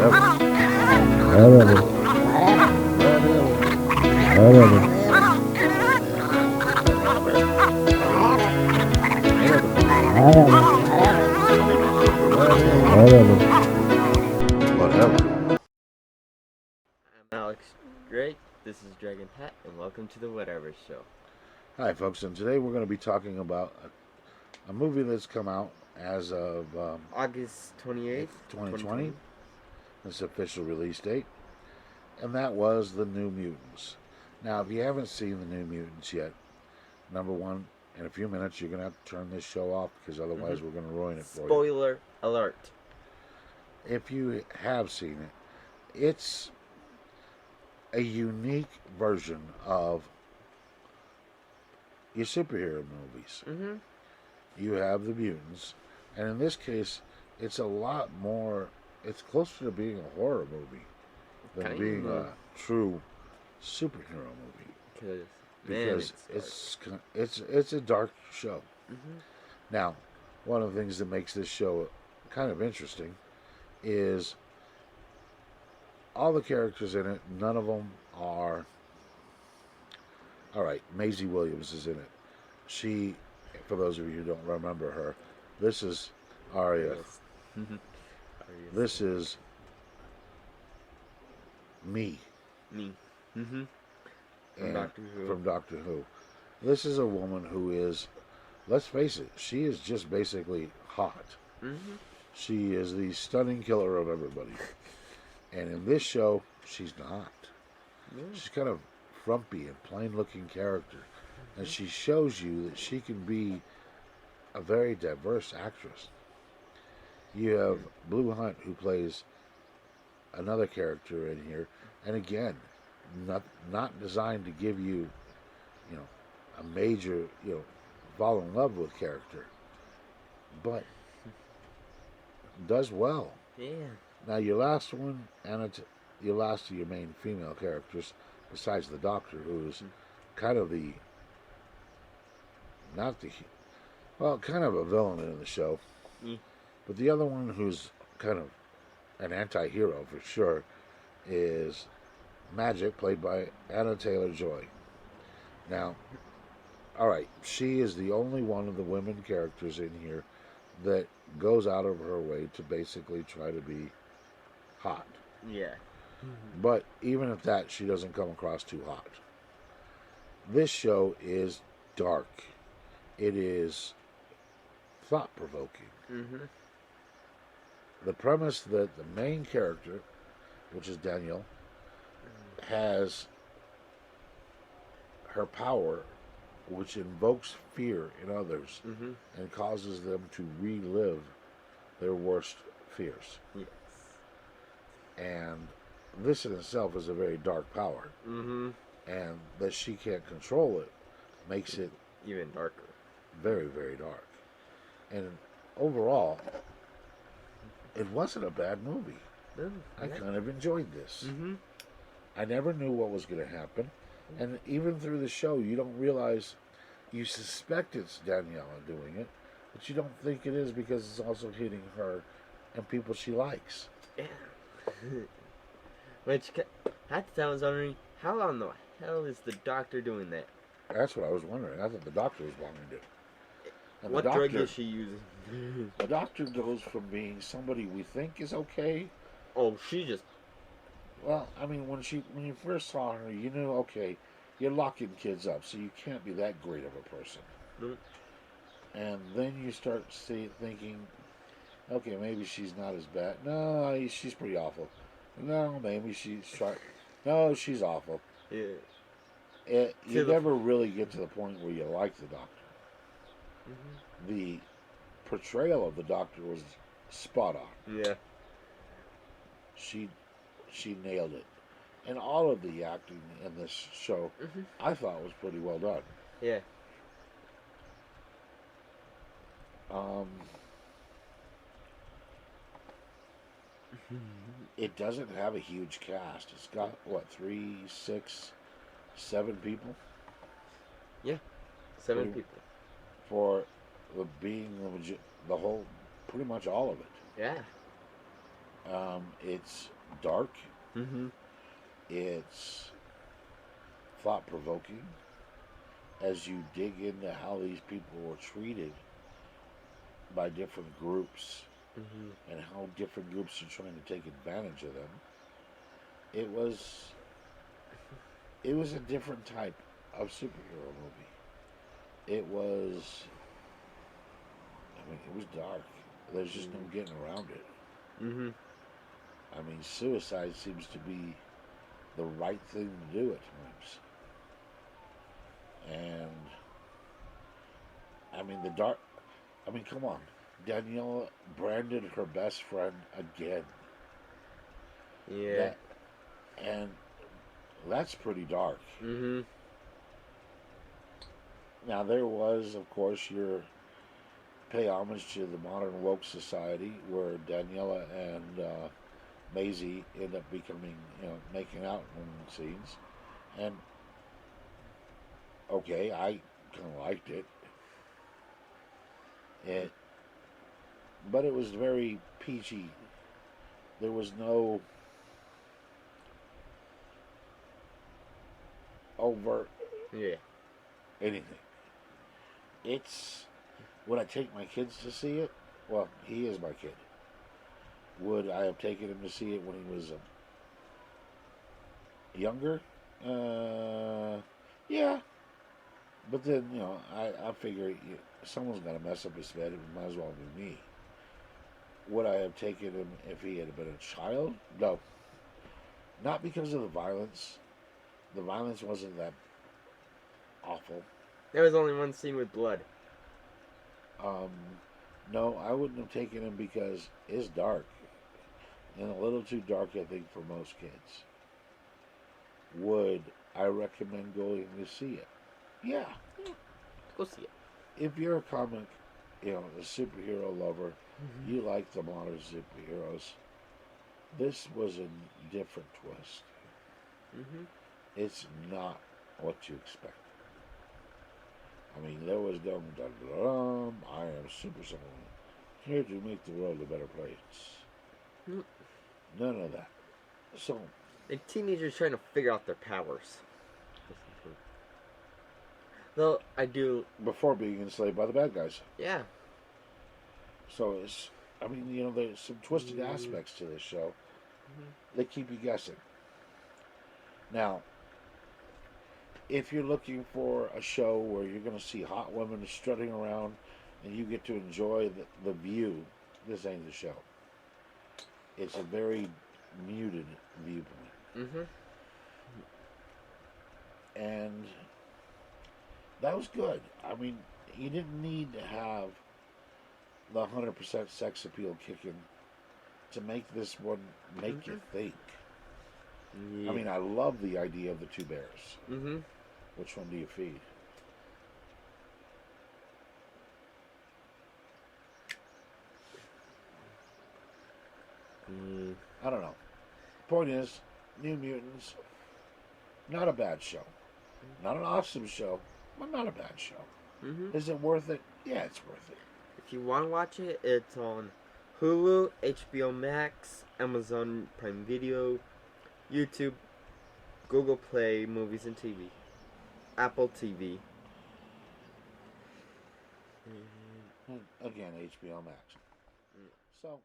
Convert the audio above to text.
Whatever. I'm Alex Drake. This is Dragon Pat, and welcome to the Whatever Show. Hi, folks, and today we're going to be talking about a movie that's come out as of August 28th, 2020, its official release date, and that was The New Mutants. Now, if you haven't seen The New Mutants yet, number one, in a few minutes you're going to have to turn this show off because otherwise we're going to ruin it for you. Spoiler alert. If you have seen it, it's a unique version of your superhero movies. Mm-hmm. You have the mutants, and in this case, it's a lot more. It's closer to being a horror movie than being a true superhero movie. Because it's a dark show. Mm-hmm. Now, one of the things that makes this show kind of interesting is all the characters in it. None of them are. All right, Maisie Williams is in it. She, for those of you who don't remember her, this is Arya. This is me. Mm-hmm. From Doctor Who. This is a woman who is, let's face it, she is just basically hot. Mm-hmm. She is the stunning killer of everybody. And in this show, she's not. Yeah. She's kind of frumpy and plain-looking character. And she shows you that she can be a very diverse actress. You have Blue Hunt, who plays another character in here, and again, not designed to give you, a major, fall in love with character, but does well. Yeah. Now your last one, and your last of your main female characters, besides the Doctor, who's kind of kind of a villain in the show. But the other one who's kind of an anti-hero for sure is Magic, played by Anna Taylor-Joy. Now, all right, she is the only one of the women characters in here that goes out of her way to basically try to be hot. Yeah. But even at that, she doesn't come across too hot. This show is dark. It is thought-provoking. Mm-hmm. The premise that the main character, which is Daniel, has her power, which invokes fear in others and causes them to relive their worst fears. Yes. And this in itself is a very dark power. Mm-hmm. And that she can't control it makes it even darker. Very, very dark. And overall, it wasn't a bad movie. No, I kind of enjoyed this. Mm-hmm. I never knew what was going to happen. And even through the show, you don't realize, you suspect it's Daniela doing it, but you don't think it is because it's also hitting her and people she likes. Yeah. Which, at the time I was wondering, how on the hell is the Doctor doing that? That's what I was wondering. I thought the Doctor was behind it. And what drug is she using? The Doctor goes from being somebody we think is okay. Oh, she just... Well, I mean, when you first saw her, you knew, okay, you're locking kids up, so you can't be that great of a person. Mm-hmm. And then you start thinking, okay, maybe she's not as bad. No, she's pretty awful. No, maybe she's no, she's awful. Yeah. You never really get to the point where you like the Doctor. Mm-hmm. The portrayal of the Doctor was spot on. Yeah. She nailed it. And all of the acting in this show, I thought was pretty well done. Yeah. It doesn't have a huge cast. It's got, 3, 6, 7 people? Yeah. 7 people. For being the whole, pretty much all of it. Yeah. It's dark. Mm-hmm. It's thought provoking as you dig into how these people were treated by different groups Mm-hmm. and how different groups are trying to take advantage of them. It was it was a different type of superhero movie. It was it was dark. There's just no getting around it. Mm-hmm. Suicide seems to be the right thing to do at times. And the dark. Come on. Daniela branded her best friend again. Yeah. That and that's pretty dark. Mm-hmm. Now there was, of course, your pay homage to the modern woke society, where Daniela and Maisie end up becoming, making out in scenes, and okay, I kind of liked it. It, but it was very peachy. There was no overt Yeah. anything. It's would I take my kids to see it? Well, he is my kid. Would I have taken him to see it when he was younger? Yeah. But then, I figure someone's got to mess up his bed. It might as well be me. Would I have taken him if he had been a child? No. Not because of the violence. The violence wasn't that awful. There was only one scene with blood. Um, no, I wouldn't have taken him because it's dark. And a little too dark, I think, for most kids. Would I recommend going to see it? Yeah. Go see it. If you're a comic, a superhero lover, Mm-hmm. you like the modern superheroes, this was a different twist. Mm-hmm. It's not what you expect. There was no dum dum dum. I am super someone here to make the world a better place. Mm-hmm. None of that. So, Like teenagers trying to figure out their powers. Though I do. before being enslaved by the bad guys. Yeah. So there's some twisted aspects to this show. They keep you guessing. Now, if you're looking for a show where you're going to see hot women strutting around and you get to enjoy the view, this ain't the show. It's a very muted viewpoint. Mm-hmm. And that was good. You didn't need to have the 100% sex appeal kicking to make this one make you think. Yeah. I love the idea of the two bears. Mm-hmm. Which one do you feed? I don't know. Point is, New Mutants, not a bad show. Not an awesome show, but not a bad show. Mm-hmm. Is it worth it? Yeah, it's worth it. If you want to watch it, it's on Hulu, HBO Max, Amazon Prime Video, YouTube, Google Play Movies and TV, Apple TV. Again, HBO Max. So